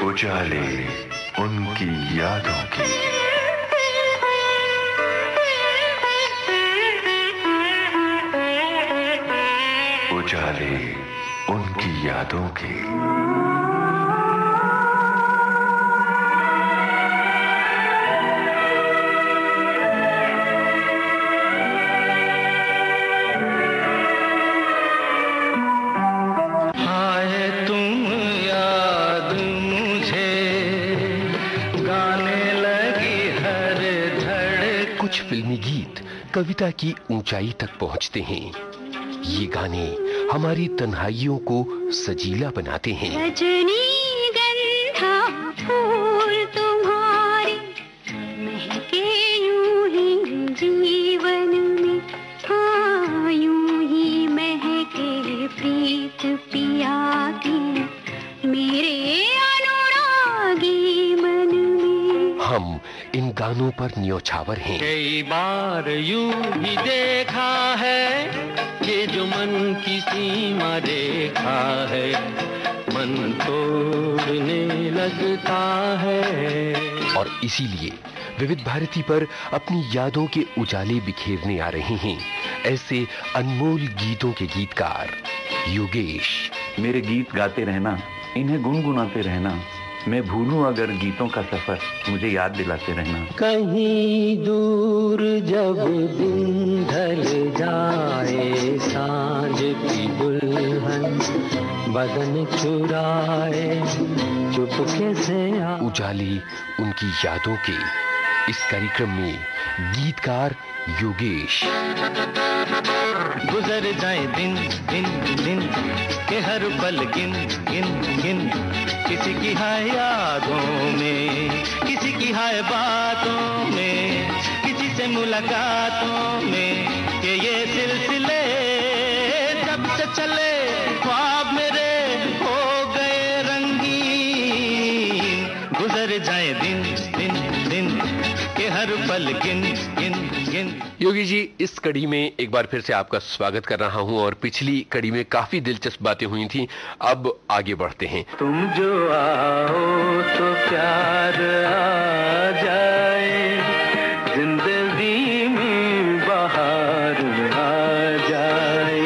उजाले उनकी यादों की। उजाले उनकी यादों की। कुछ फिल्मी गीत कविता की ऊंचाई तक पहुंचते हैं। ये गाने हमारी तन्हाइयों को सजीला बनाते हैं। रजनीगंधा फूल तुम्हारे महके यूं ही जीवन में, हाँ यूं ही महके प्रीत पिया की मेरे अनुरागी मन में। हम इन गानों पर न्योछावर हैं। कई बार यूं ही देखा है ये जो मन की सीमा रेखा है, मन तोड़ने लगता है। और इसीलिए विविध भारती पर अपनी यादों के उजाले बिखेरने आ रहे हैं ऐसे अनमोल गीतों के गीतकार योगेश। मेरे गीत गाते रहना, इन्हें गुनगुनाते रहना, मैं भूलूं अगर गीतों का सफर, मुझे याद दिलाते रहना। कहीं दूर जब दिन ढल जाए, सांझ की दुल्हन बदन चुराए, चुपके से उजाले उनकी यादों के इस कार्यक्रम में गीतकार योगेश। गुजर जाए दिन दिन दिन के हर पल गिन गिन गिन, किसी की है यादों में, किसी की है बातों में, किसी से मुलाकातों में, कि ये सिलसिले जब से चले ख्वाब मेरे हो गए रंगीन। गुजर जाए दिन दिन दिन के हर पल गिन गिन गिन। योगी जी, इस कड़ी में एक बार फिर से आपका स्वागत कर रहा हूं और पिछली कड़ी में काफी दिलचस्प बातें हुई थी। अब आगे बढ़ते हैं। तुम जो आओ तो प्यार आ जाए, जिंदगी में बाहर आ जाए।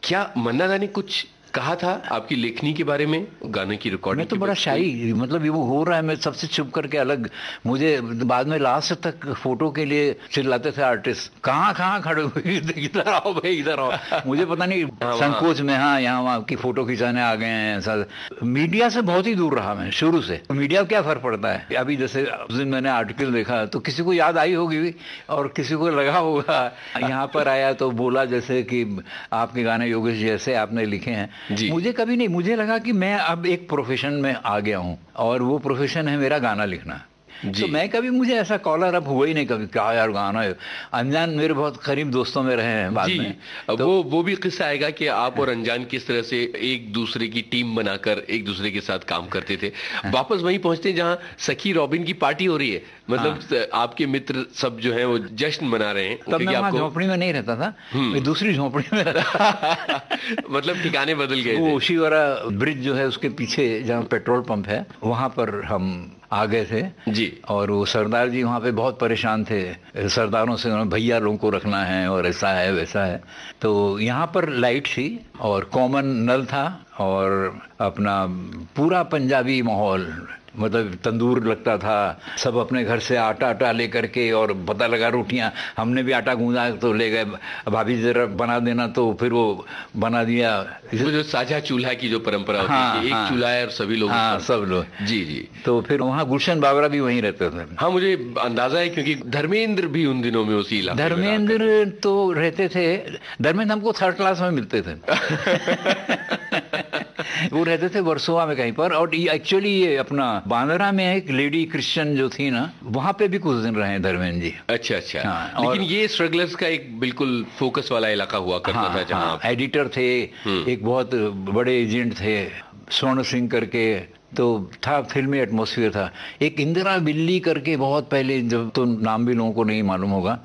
क्या मन्ना दा ने कुछ कहा था आपकी लेखनी के बारे में, गाने की रिकॉर्डिंग? मैं तो बड़ा शाई, मतलब ये वो हो रहा है, मैं सबसे छुप करके अलग। मुझे बाद में लास्ट तक फोटो के लिए चिल्लाते थे आर्टिस्ट, कहाँ खड़े हुए, इधर आओ भाई इधर आओ। मुझे पता नहीं संकोच में, हाँ यहाँ वहाँ की फोटो खिंचाने आ गए हैं। ऐसा मीडिया से बहुत ही दूर रहा मैं शुरू से। मीडिया को क्या फर्क पड़ता है? अभी जैसे उस दिन मैंने आर्टिकल देखा तो किसी को याद आई होगी और किसी को लगा होगा, यहाँ पर आया तो बोला जैसे कि आपके गाने योगेश जैसे आपने लिखे हैं। मुझे कभी नहीं, मुझे लगा कि मैं अब एक प्रोफेशन में आ गया हूँ और वो प्रोफेशन है मेरा गाना लिखना। तो मैं कभी, मुझे ऐसा कॉलर अप हुआ ही नहीं कभी, क्या यार गाना है। अनजान मेरे बहुत करीब दोस्तों में रहे हैं बाद में। तो वो भी किस्सा आएगा कि आप और अनजान किस तरह से एक दूसरे की टीम बनाकर एक दूसरे के साथ काम करते थे। वापस वहीं पहुंचते हैं जहां सखी रॉबिन की पार्टी हो रही है, मतलब आपके मित्र सब जो है वो जश्न मना रहे हैं। तब मैं झोपड़ी में नहीं रहता था, मैं दूसरी झोपड़ी में रहता। मतलब ठिकाने बदल गए। वो ओशीवारा ब्रिज जो है उसके पीछे जहाँ पेट्रोल पंप है, वहां पर हम आ गए थे जी। और वो सरदार जी वहाँ पे बहुत परेशान थे, सरदारों से भैया लोगों को रखना है और ऐसा है वैसा है। तो यहाँ पर लाइट थी और कॉमन नल था और अपना पूरा पंजाबी माहौल, मतलब तंदूर लगता था, सब अपने घर से आटा लेकर के, और पता लगा रोटियां, हमने भी आटा गूंदा तो ले गए, भाभी जरा बना देना, तो फिर वो बना दिया। वो जो साझा चूल्हा की जो परंपरा होती है, एक चूल्हा है और सभी लोग, सब लोग। जी। तो फिर वहाँ गुलशन बाबरा भी वहीं रहते थे। हाँ, मुझे अंदाजा है क्योंकि धर्मेंद्र भी उन दिनों में उसी इलाके में। धर्मेंद्र तो रहते थे, धर्मेंद्र हमको थर्ड क्लास में मिलते थे। वो रहते थे वर्सोवा में कहीं पर। और एक्चुअली ये अपना बांद्रा में एक लेडी क्रिश्चियन जो थी ना, वहां पे भी कुछ दिन रहे धर्मेंद्र जी। अच्छा। हाँ, लेकिन ये स्ट्रगलर्स का एक बिल्कुल फोकस वाला इलाका हुआ करता था जहाँ एडिटर थे, एक बहुत बड़े एजेंट थे स्वर्ण सिंह करके, तो था, फिल्मी एटमॉस्फेयर था। एक इंदिरा बिल्ली करके बहुत पहले, जब तो नाम भी लोगों को नहीं मालूम होगा,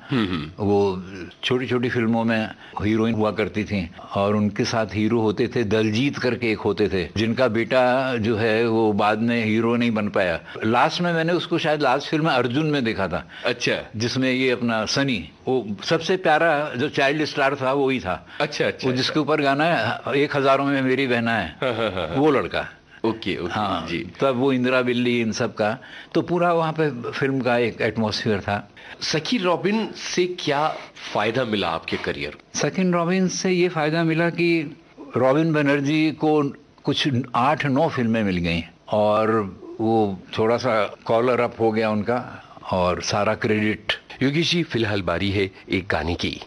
वो छोटी छोटी फिल्मों में हीरोइन हुआ करती थी और उनके साथ हीरो होते थे, दलजीत करके एक होते थे, जिनका बेटा जो है वो बाद में हीरो नहीं बन पाया। लास्ट में मैंने उसको शायद लास्ट फिल्म में अर्जुन में देखा था। अच्छा। जिसमें ये अपना सनी, वो सबसे प्यारा जो चाइल्ड स्टार था वो ही था। अच्छा अच्छा। वो जिसके ऊपर गाना है 1000 में मेरी बहना है, वो लड़का। Okay okay. हाँ जी। तब वो इंदिरा बिल्ली इन सब का, तो पूरा वहाँ पे फिल्म का एक एटमॉस्फेयर था। सखी रॉबिन से क्या फायदा मिला आपके करियर? सखी रॉबिन से ये फायदा मिला कि रॉबिन बनर्जी को कुछ 8-9 फिल्में मिल गई और वो थोड़ा सा कॉलर अप हो गया उनका, और सारा क्रेडिट। योगेश जी, फिलहाल बारी है एक गाने की।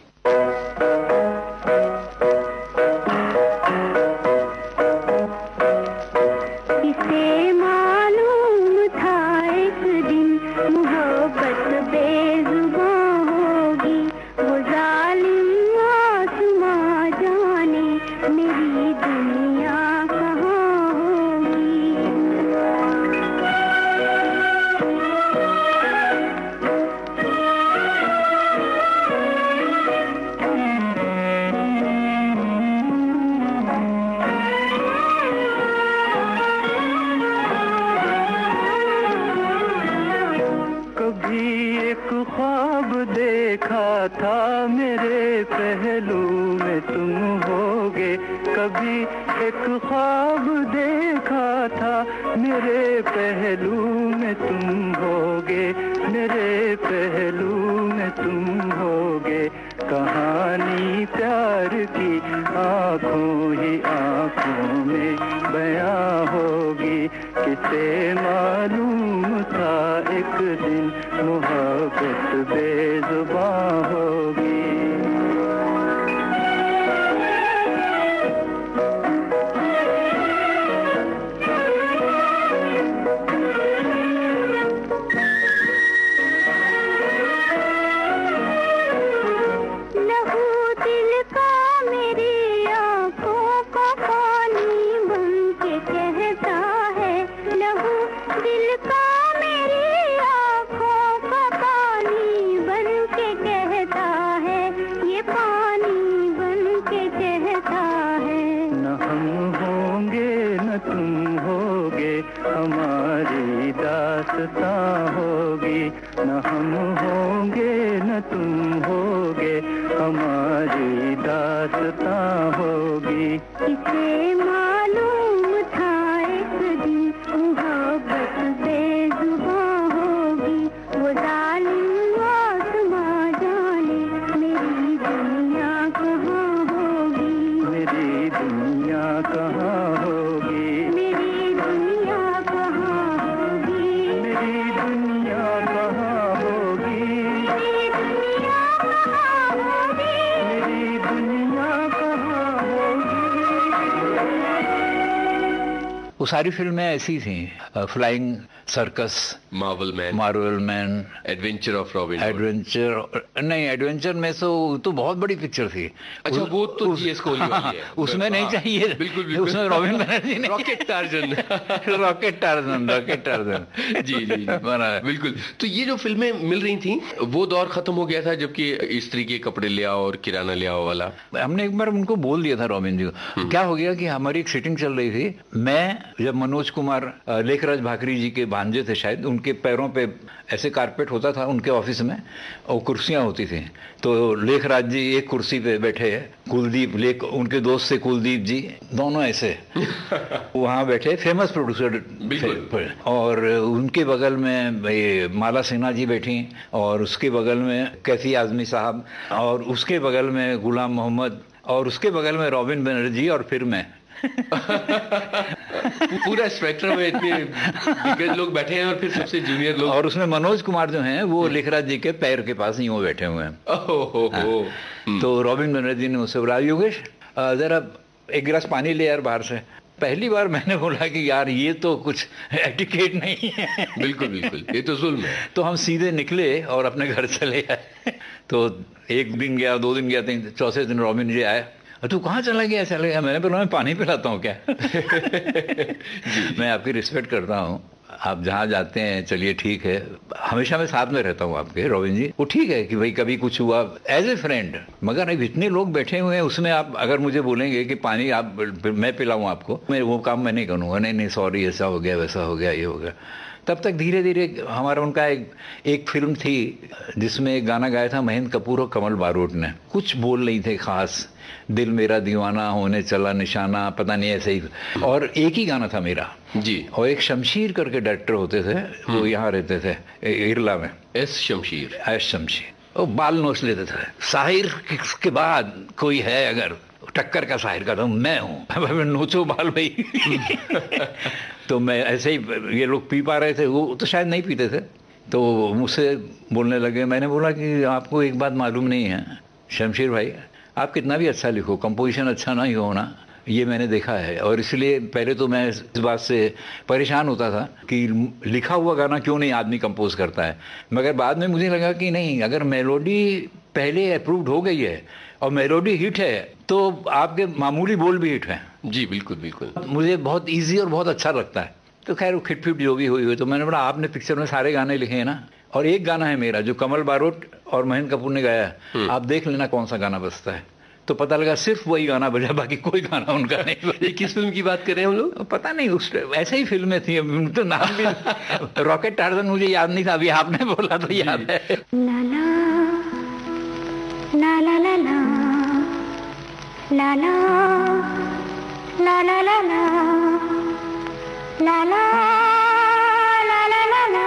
वो सारी फिल्में ऐसी थी, flying circus, Marvel man, adventure of robin, adventure में तो बहुत बड़ी पिक्चर थी। अच्छा, वो तो जीएस कोहली वाली है। उसमें नहीं चाहिए, बिल्कुल उसमें रॉबिन बनर्जी ने रॉकेट टार्जन जी जी बिल्कुल। तो ये जो फिल्में मिल रही थी, वो दौर खत्म हो गया था जबकि स्त्री के कपड़े ले आओ और किराना ले आओ वाला। हमने एक बार उनको बोल दिया था रॉबिन जी को, क्या हो गया कि हमारी एक सीटिंग चल रही थी, मैं जब मनोज कुमार लेखराज भाकरी जी के भांजे थे शायद, उनके पैरों पे ऐसे कारपेट होता था उनके ऑफिस में और कुर्सियां होती थी, तो लेखराज जी एक कुर्सी पे बैठे हैं, कुलदीप उनके दोस्त से कुलदीप जी, दोनों ऐसे वहां बैठे, फेमस प्रोड्यूसर, और उनके बगल में ये माला सिन्हा जी बैठी, और उसके बगल में कैफी आजमी साहब, और उसके बगल में गुलाम मोहम्मद, और उसके बगल में रॉबिन बनर्जी, और फिर मैं पूरा स्पेक्ट्रम में इतने दिग्गज लोग बैठे हैं और फिर सबसे जूनियर लोग, और उसमें मनोज कुमार जो हैं वो लेखराज जी के पैर के पास ही वो बैठे हुए हैं। तो रॉबिन बनर्जी ने मुझसे बोला, योगेश जरा एक गिलास पानी ले यार बाहर से। पहली बार मैंने बोला कि यार ये तो कुछ एटिकेट नहीं है। बिल्कुल बिल्कुल, ये तो जुल्म है। तो हम सीधे निकले और अपने घर चले आए। तो एक दिन गया, 2 दिन गया, चौथे दिन रॉबिन जी आए, तू कहाँ चला गया? मैंने बोला मैं पानी पिलाता हूँ क्या? मैं आपकी रिस्पेक्ट करता हूँ, आप जहाँ जाते हैं चलिए ठीक है, हमेशा मैं साथ में रहता हूँ आपके रॉबिन जी। वो ठीक है कि भाई कभी कुछ हुआ एज ए फ्रेंड, मगर अब इतने लोग बैठे हुए हैं उसमें आप अगर मुझे बोलेंगे कि पानी आप मैं पिलाऊँ आपको, मैं वो काम मैं नहीं करूँगा। नहीं सॉरी, ऐसा हो गया, वैसा हो गया, ये हो गया। तब तक धीरे धीरे हमारा उनका एक फिल्म थी जिसमें एक गाना गाया था महेंद्र कपूर और कमल बारोट ने, कुछ बोल नहीं थे खास, दिल मेरा दीवाना होने चला निशाना, पता नहीं ऐसे ही, और एक ही गाना था मेरा जी। और एक शमशीर करके डायरेक्टर होते थे, वो यहाँ रहते थे इरला में, एस शमशीर, वो बाल नोच लेते थे। साहिर के बाद कोई है अगर टक्कर का साहिर का, तो मैं हूँ, नोचो बाल भाई। तो मैं ऐसे ही, ये लोग पी पा रहे थे, वो तो शायद नहीं पीते थे, तो मुझसे बोलने लगे। मैंने बोला कि आपको एक बात मालूम नहीं है शमशीर भाई, आप कितना भी अच्छा लिखो, कंपोजिशन अच्छा नहीं हो ना, ये मैंने देखा है। और इसलिए पहले तो मैं इस बात से परेशान होता था कि लिखा हुआ गाना क्यों नहीं आदमी कंपोज करता है, मगर बाद में मुझे लगा कि नहीं, अगर मेलोडी पहले अप्रूव्ड हो गई है और मेलोडी हिट है तो आपके मामूली बोल भी हिट हैं। जी बिल्कुल बिल्कुल, मुझे बहुत इजी और बहुत अच्छा लगता है। तो खैर वो खिटफिट जो भी हुई, तो मैंने बोला आपने पिक्चर में सारे गाने लिखे हैं ना, और एक गाना है मेरा जो कमल बारोट और महेंद्र कपूर ने गाया है, आप देख लेना कौन सा गाना बजता है। तो पता लगा सिर्फ वही गाना बजा, बाकी कोई गाना उनका नहीं बजा। किस फिल्म की बात कर रहे हैं हम लोग? पता नहीं, उस ऐसे ही फिल्में थी, तो नाम भी रॉकेट टार्जन मुझे याद नहीं था, अभी आपने बोला तो याद है। ला ला ला ला ला ला ला ला ला ला ला ला ला ला ला ला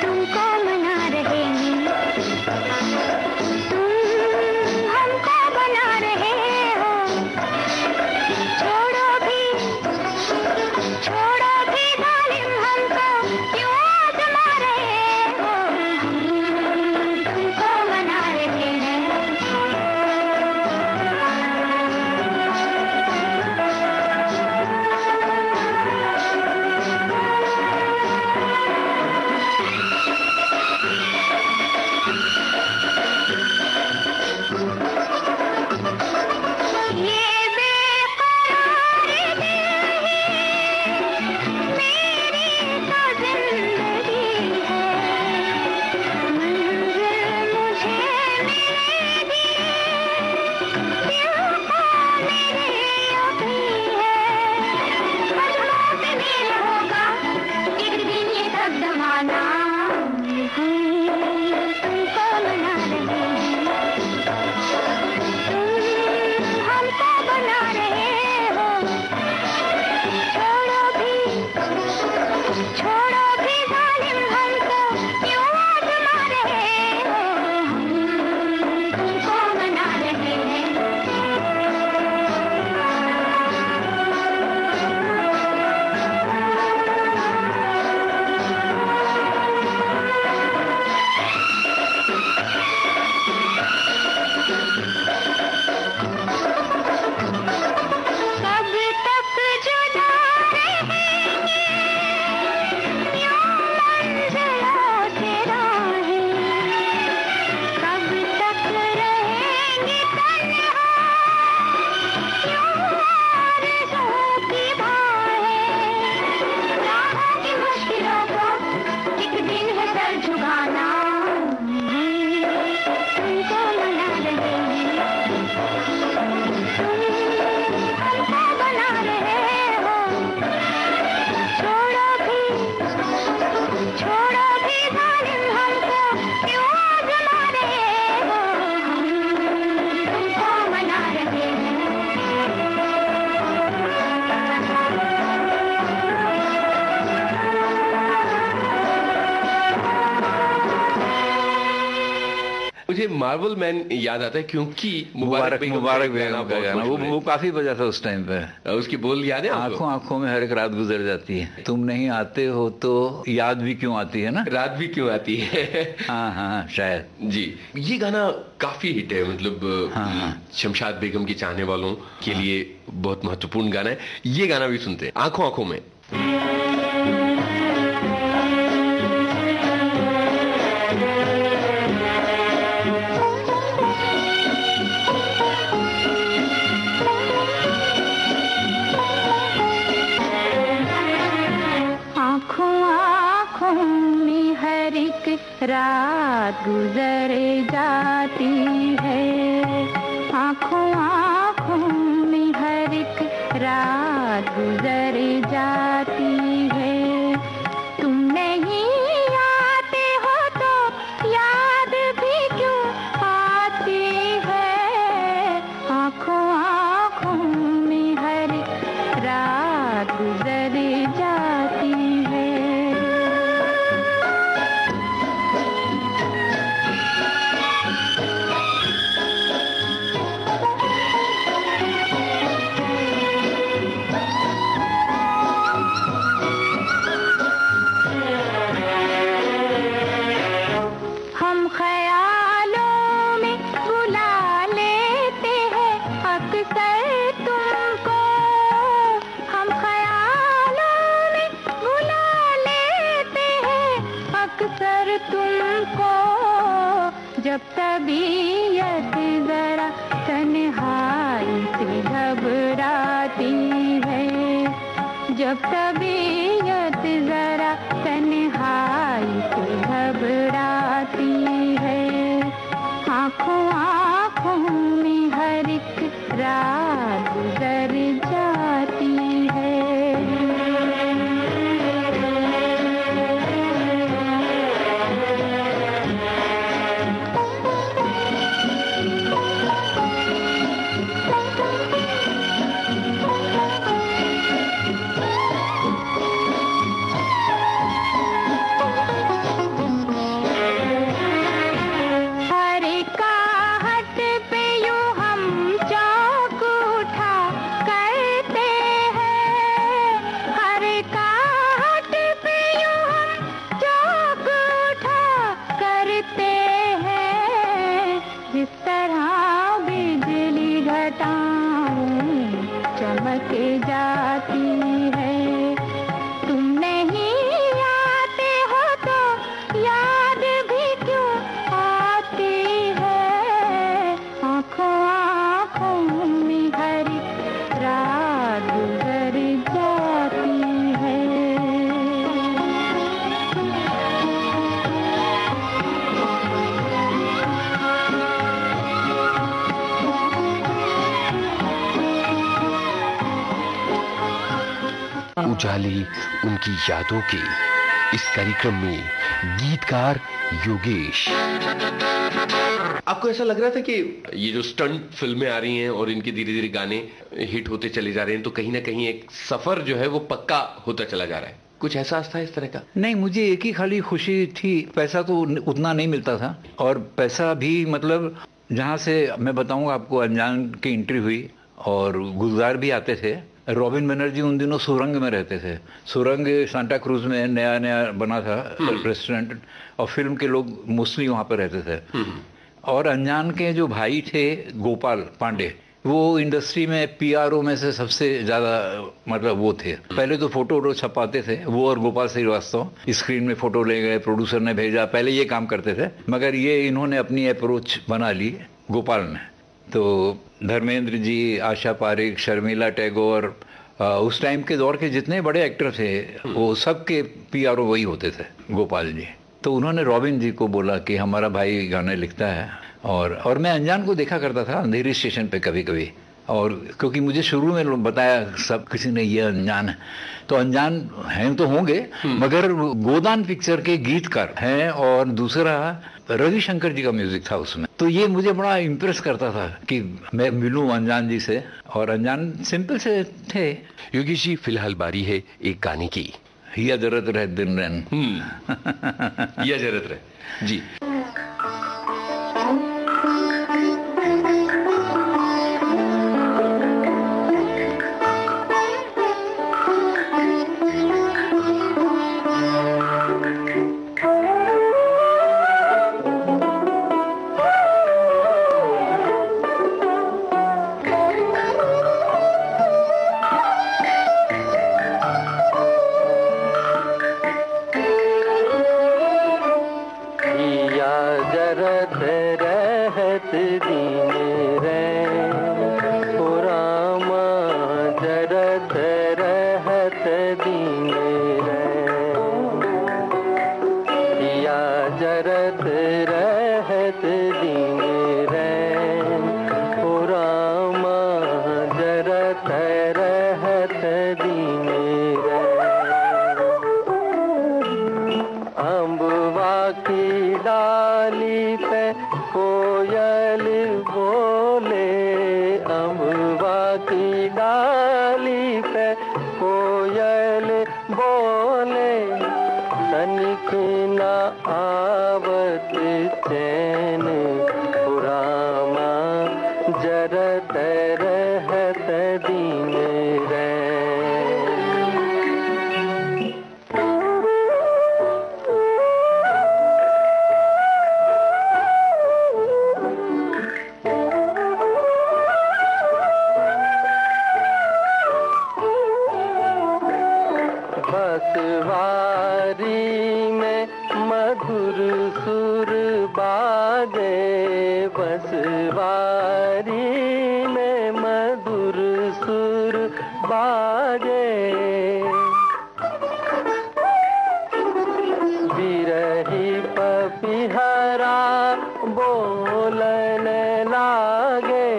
तुमको मना मुझे मार्वल मैन याद आता है क्योंकि मुबारक बेगम का गाना, वो काफी बजा था उस टाइम पे। उसकी बोल याद है? आंखों आंखों में हर एक रात गुजर जाती है, तुम नहीं आते हो तो याद भी क्यों आती है ना, रात भी क्यों आती है। हाँ हाँ शायद जी। ये गाना काफी हिट है, मतलब शमशाद बेगम के चाहने वालों के लिए बहुत महत्वपूर्ण गाना है। ये गाना भी सुनते हैं, आंखों आंखों में। रात गुजर जाती है, आँखों आँखों में हर एक रात गुजर जाती है। तुम नहीं आते हो तो याद भी क्यों आती है, आँखों आँखों में हर एक रात गुजर जाती है। जब तबीयत जरा तन्हाई से घबराती है, जब तबीयत जरा तन्हाई से घबराती है, आँखों आँखों में हर एक रात गुजर जाती है। उजाली उनकी यादों के इस कार्यक्रम में गीतकार योगेश। आपको ऐसा लग रहा था कि ये जो स्टंट फिल्में आ रही हैं और इनके धीरे धीरे गाने हिट होते चले जा रहे हैं, तो कहीं ना कहीं एक सफर जो है वो पक्का होता चला जा रहा है, कुछ एहसास था इस तरह का? नहीं, मुझे एक ही खाली खुशी थी, पैसा तो उतना नहीं मिलता था, और पैसा भी मतलब जहाँ से मैं बताऊंगा आपको, अनजान की एंट्री हुई और गुलजार भी आते थे। रॉबिन बनर्जी उन दिनों सुरंग में रहते थे, सुरंग सांता क्रूज में नया नया बना था रेस्टोरेंट, और फिल्म के लोग मोस्टली वहाँ पर रहते थे। और अनजान के जो भाई थे गोपाल पांडे, वो इंडस्ट्री में पीआरओ में से सबसे ज़्यादा मतलब वो थे। पहले तो फोटो छपाते थे वो और गोपाल श्रीवास्तव, स्क्रीन में फोटो ले गए, प्रोड्यूसर ने भेजा, पहले ये काम करते थे, मगर ये इन्होंने अपनी अप्रोच बना ली गोपाल ने। तो धर्मेंद्र जी, आशा पारेख, शर्मिला टैगोर, उस टाइम के दौर के जितने बड़े एक्टर थे वो सब के पीआरओ वही होते थे, गोपाल जी। तो उन्होंने रॉबिन जी को बोला कि हमारा भाई गाने लिखता है, और मैं अनजान को देखा करता था अंधेरी स्टेशन पे कभी कभी, और क्योंकि मुझे शुरू में बताया सब किसी ने ये अनजान है, तो अनजान हैं तो होंगे मगर गोदान पिक्चर के गीतकार हैं, और दूसरा रविशंकर जी का म्यूजिक था उसमें। तो ये मुझे बड़ा इम्प्रेस करता था कि मैं मिलूं अनजान जी से, और अनजान सिंपल से थे। योगेश जी, फिलहाल बारी है एक गाने की, हिया जरत रहे दिन रैन। हिया जरत रहे जी। जरत रहत दीन रैन ओ रामा जरत रहत दीन रैन या जरत रहत दीन रैन ओ रामा जरत रहत दीन रैन अम्बवा की डाली पे कोयल बोले अम्बवा की डाली पे कोयल बोले तनिक न आवत चैन पुरामा जरत रहत दीन रैन बसवारी में मधुर सुर बाजे बसवारी में मधुर सुर बाजे बिरही पपिहरा बोलन लागे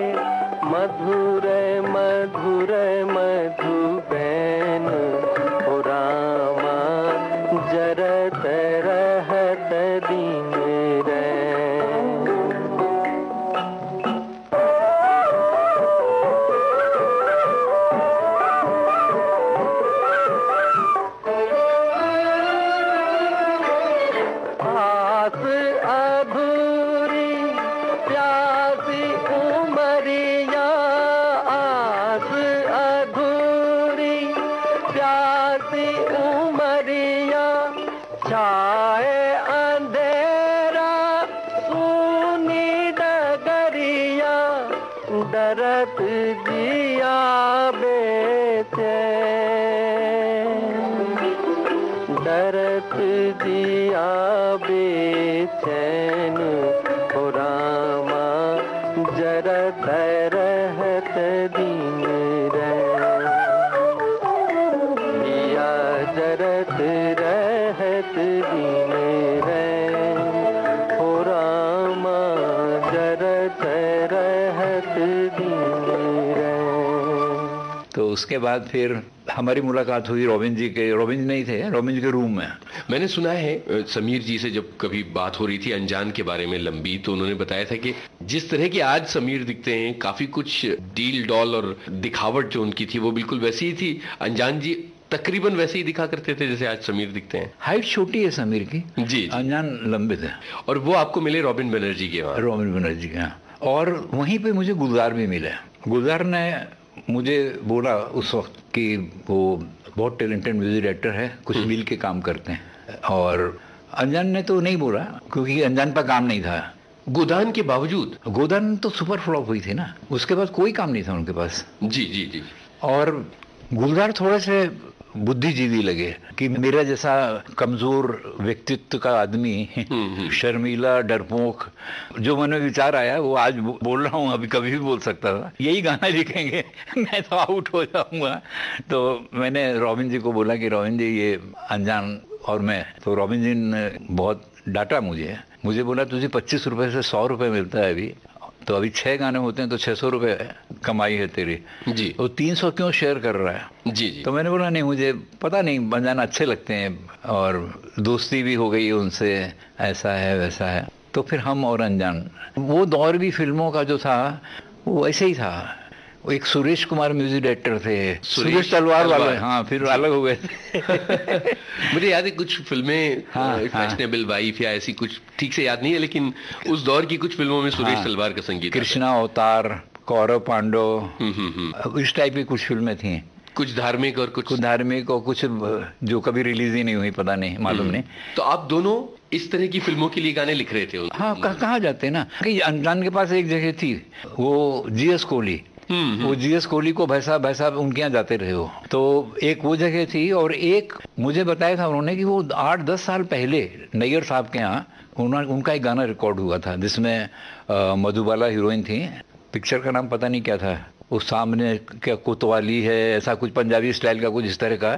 मधुर मधुर मधुबैन ओ रामा जरत रहत दीन रैन आस अधूरी प्यासी उमरिया आस अधूरी प्यासी उमरिया छाए अंधेरा सुनी डगरिया डरत जिया बेचैन डरत जिया बेचैन ओ रामा जरत रहत दीन रैन या जरत रहत दीन रैन ओ रामा जरत रहत दीन रैन। तो उसके बाद फिर हमारी मुलाकात हुई रॉबिन जी नहीं थे, रॉबिन जी के रूम में। मैंने सुना है समीर जी से जब कभी बात हो रही थी अनजान के बारे में लंबी, तो उन्होंने बताया था कि जिस तरह के आज समीर दिखते हैं, काफी कुछ डील डॉल और दिखावट जो उनकी थी वो बिल्कुल वैसी ही थी। अनजान जी तकरीबन वैसे ही दिखा करते थे जैसे आज समीर दिखते हैं। हाइट छोटी है समीर की, जी। अनजान लंबे थे। और वो आपको मिले रॉबिन बनर्जी के वहाँ? रॉबिन बनर्जी के यहाँ। और वहीं पे मुझे गुलजार भी मिले। गुलजार ने मुझे बोला उस वक्त कि वो बहुत टैलेंटेड म्यूजिक डायरेक्टर है, कुछ मिल के काम करते हैं। और अनजान ने तो नहीं बोला क्योंकि अनजान पर काम नहीं था। गोदान के बावजूद? गोदान तो सुपर फ्लॉप हुई थी ना, उसके बाद कोई काम नहीं था उनके पास। जी जी जी। और गुलजार थोड़े से बुद्धिजीवी लगे कि मेरा जैसा कमजोर व्यक्तित्व का आदमी, शर्मीला, डरपोक, जो मन में विचार आया वो आज बोल रहा हूँ, अभी कभी भी बोल सकता था। यही गाना लिखेंगे मैं तो आउट हो जाऊंगा। तो मैंने रॉबिन जी को बोला कि रॉबिन जी ये अनजान और मैं, तो रॉबिन जी ने बहुत डांटा मुझे बोला तुझे 25 रुपए से 100 रुपए मिलता है अभी, तो अभी 6 गाने होते हैं तो 600 रुपए कमाई है तेरी जी, तो 300 क्यों शेयर कर रहा है? जी जी। तो मैंने बोला नहीं, मुझे पता नहीं, अनजान अच्छे लगते हैं और दोस्ती भी हो गई है उनसे, ऐसा है वैसा है। तो फिर हम और अनजान, वो दौर भी फिल्मों का जो था वो ऐसे ही था। वो एक सुरेश कुमार म्यूजिक डायरेक्टर थे, सुरेश तलवार वाले, हाँ फिर अलग हो गए थे। मुझे याद है कुछ फिल्में, फैशनेबल वाइफ या ऐसी कुछ ठीक से याद नहीं है, लेकिन उस दौर की कुछ फिल्मों में सुरेश तलवार का संगीत, कृष्णा अवतार, कौरव पांडव, इस टाइप की कुछ फिल्में थी। कुछ धार्मिक और कुछ धार्मिक और कुछ जो कभी रिलीज ही नहीं हुई, पता नहीं, मालूम नहीं। तो आप दोनों इस तरह की फिल्मों के लिए गाने लिख रहे थे? हाँ, कहाँ जाते ना कि अनजान के पास एक जगह थी, वो जीएस कोहली, वो जीएस कोहली को भाई साहब उनके यहाँ जाते रहे हो। तो एक वो जगह थी, और एक मुझे बताया था उन्होंने कि वो 8-10 साल पहले नैयर साहब के यहाँ उनका एक गाना रिकॉर्ड हुआ था जिसमें मधुबाला हीरोइन थी। पिक्चर का नाम पता नहीं क्या था, उस सामने क्या कोतवाली है, ऐसा कुछ पंजाबी स्टाइल का कुछ इस तरह का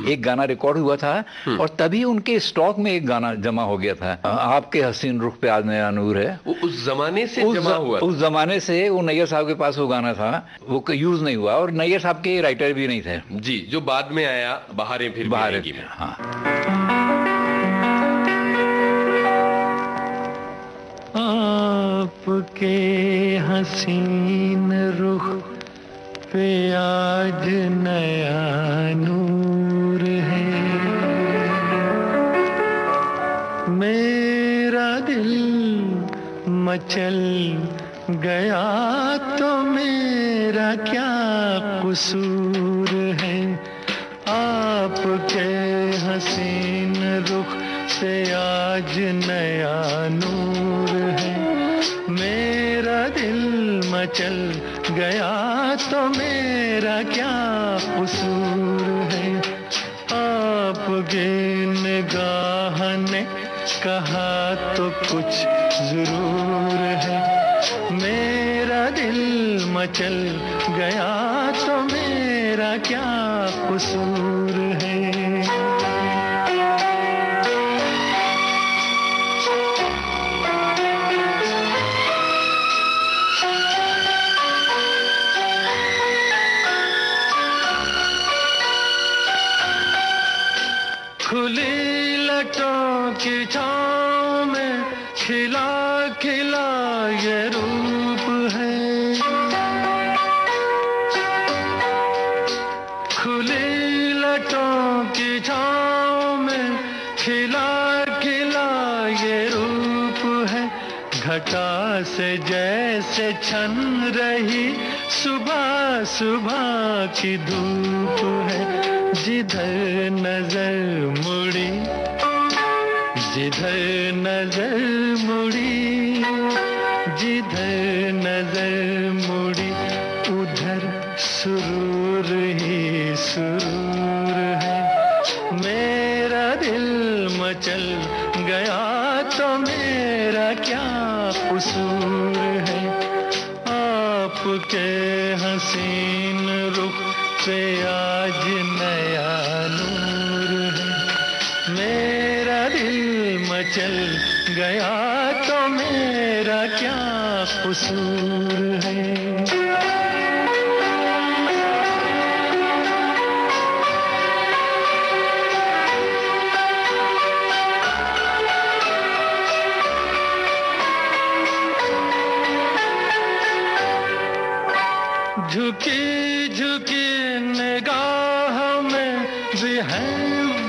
एक गाना रिकॉर्ड हुआ था। और तभी उनके स्टॉक में एक गाना जमा हो गया था, आपके हसीन रुख पे आज नया नूर है। वो उस जमाने से जमा हुआ, उस जमाने से वो नैयर साहब के पास वो गाना था, वो यूज नहीं हुआ, और नैयर साहब के राइटर भी नहीं थे जी, जो बाद में आया बहारें फिर गिरेंगी में। हाँ। आपके हसीन रुख पे आज नया नूर है, मेरा दिल मचल गया तो मेरा क्या कसूर है। आपके हसीन रुख पे आज नया नूर है, मेरा दिल मचल गया तो मेरा क्या कसूर है। आपकी निगाह ने कहा तो कुछ जरूर है, मेरा दिल मचल गया तो मेरा क्या कसूर है। खुली लटों की छाँव में खिला खिला ये रूप है, खुली लटों की छाँव में खिला खिला ये रूप है। घटा से जैसे छन रही सुबह सुबह की धूप है, जिधर नजर मुड़ी, जिधर नजर मुड़ी, जिधर नजर मुड़ी, उधर सुरूर ही सुरूर है। मेरा दिल मचल गया तो मेरा क्या कसूर है। आपके हसीन रुख पे आज नया नूर है, मेरा दिल मचल गया तो मेरा क्या कसूर है। झुकी झुकी निगाह में भी है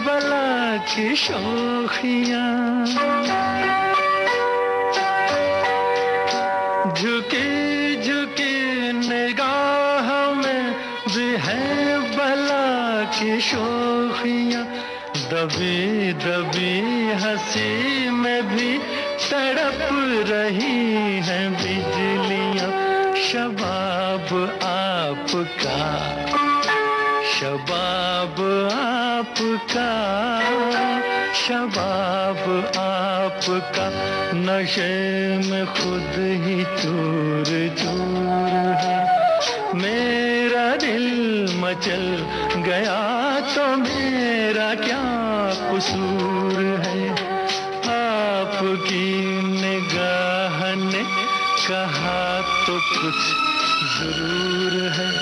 बला की शोखियाँ, झुकी झुकी निगाह में भी है बला की शोखियाँ। दबी दबी हंसी में भी तड़प रही हैं बिजलियाँ। शबाब आपका, शबाब आपका, शबाब आपका नशे में खुद ही चूर चूर है। मेरा दिल मचल गया तो मेरा क्या कसूर है। आपकी निगाह ने कहा तो कुछ जरूर है।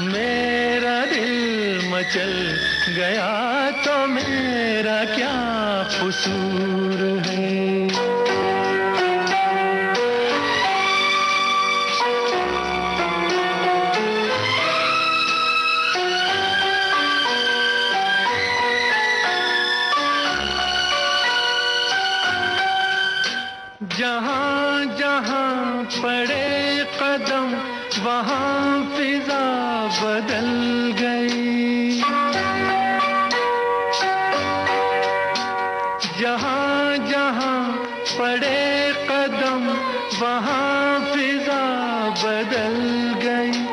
मेरा दिल मचल गया तो मेरा क्या कसूर है। जहाँ जहाँ पड़े कदम वहाँ फिजा बदल गई। जहाँ जहाँ पड़े कदम वहाँ फिजा बदल गई।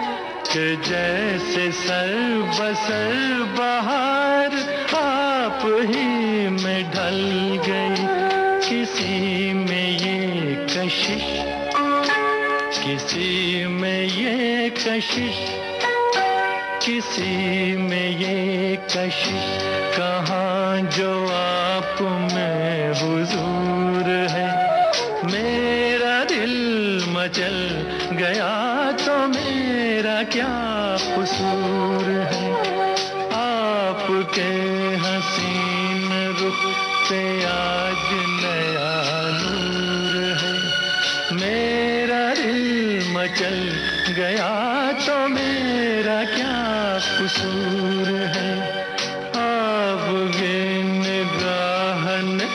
के जैसे सर बसर बहार आप ही में ढल गई। किसी में ये कशिश, किसी में ये कशिश, किसी में ये कशिश, कहाँ जो आप में हुजूर है। मेरा दिल मचल गया तो मेरा क्या कसूर है। आपके हसीन रुख पे आज नया नूर है। मेरा दिल मचल गया तो मेरा क्या कसूर है। आपके निगाह ने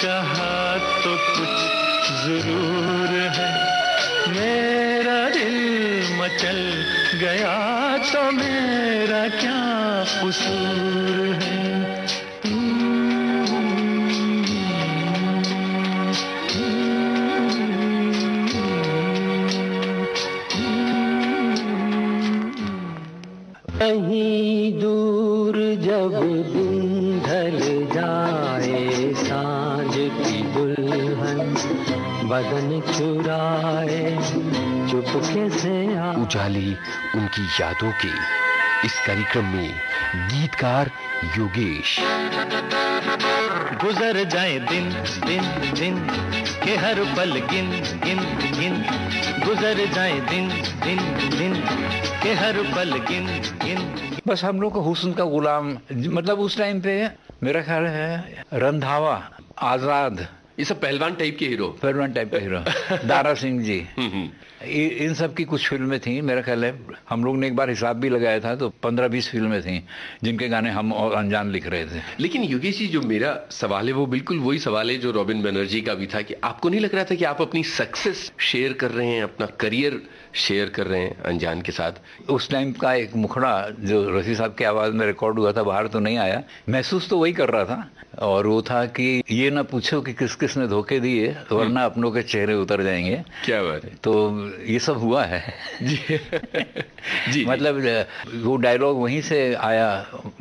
कहा तो कुछ जरूर है। मेरा दिल मचल गया तो मेरा क्या कसूर है। कहीं दूर जब दिन ढल जाए, सांझ की दुल्हन बदन चुराए, चुपके से उजाले उनकी यादों के इस कार्यक्रम में गीतकार योगेश। गुजर जाए दिन दिन दिन के हर पल गिन गिन गिन, गुजर जाए दिन दिन दिन के हर पल गिन गिन। बस हम लोग को हुस्न का गुलाम, मतलब उस टाइम पे मेरा ख्याल है रंधावा, आजाद, ये सब पहलवान टाइप के हीरो, पहलवान टाइप का हीरो, दारा सिंह जी, इन सब की कुछ फिल्में थी। मेरा ख्याल है हम लोग ने एक बार हिसाब भी लगाया था तो 15-20 फिल्में थी जिनके गाने हम और अनजान लिख रहे थे। लेकिन योगेश जी, जो मेरा सवाल है वो बिल्कुल वही सवाल है जो रॉबिन बनर्जी का भी था कि आपको नहीं लग रहा था कि आप अपनी सक्सेस शेयर कर रहे हैं, अपना करियर शेयर कर रहे हैं अनजान के साथ? उस टाइम का एक मुखड़ा जो रफी साहब की आवाज में रिकॉर्ड हुआ था, बाहर तो नहीं आया, महसूस तो वही कर रहा था। और वो था कि ये ना पूछो कि किस किस ने धोखे दिए वरना अपनों के चेहरे उतर जाएंगे। क्या बात है। तो ये सब हुआ है जी जी। मतलब वो डायलॉग वहीं से आया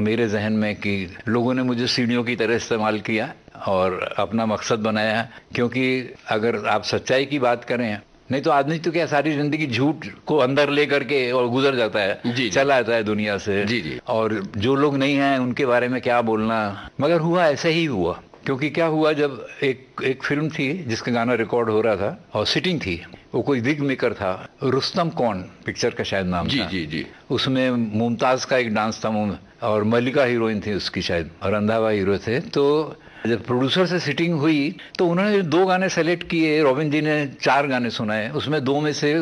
मेरे जहन में कि लोगों ने मुझे सीढ़ियों की तरह इस्तेमाल किया और अपना मकसद बनाया। क्योंकि अगर आप सच्चाई की बात करें, नहीं तो आदमी तो क्या सारी जिंदगी झूठ को अंदर ले करके और गुजर जाता है, जी, चला आता है दुनिया से। जी जी। और जो लोग नहीं हैं उनके बारे में क्या बोलना, मगर हुआ ऐसे ही हुआ। क्योंकि क्या हुआ, जब एक फिल्म थी जिसका गाना रिकॉर्ड हो रहा था और सिटिंग थी, वो कोई विग मेकर था, रुस्तम कौन पिक्चर का शायद नाम जी था। जी जी। उसमें मुमताज का एक डांस था और मल्लिका हीरोइन थी उसकी शायद, और रंधावा हीरो थे। तो जब प्रोड्यूसर से सिटिंग हुई तो उन्होंने 2 गाने सेलेक्ट किए, रॉबिन जी ने 4 गाने सुनाए, उसमें 2 में से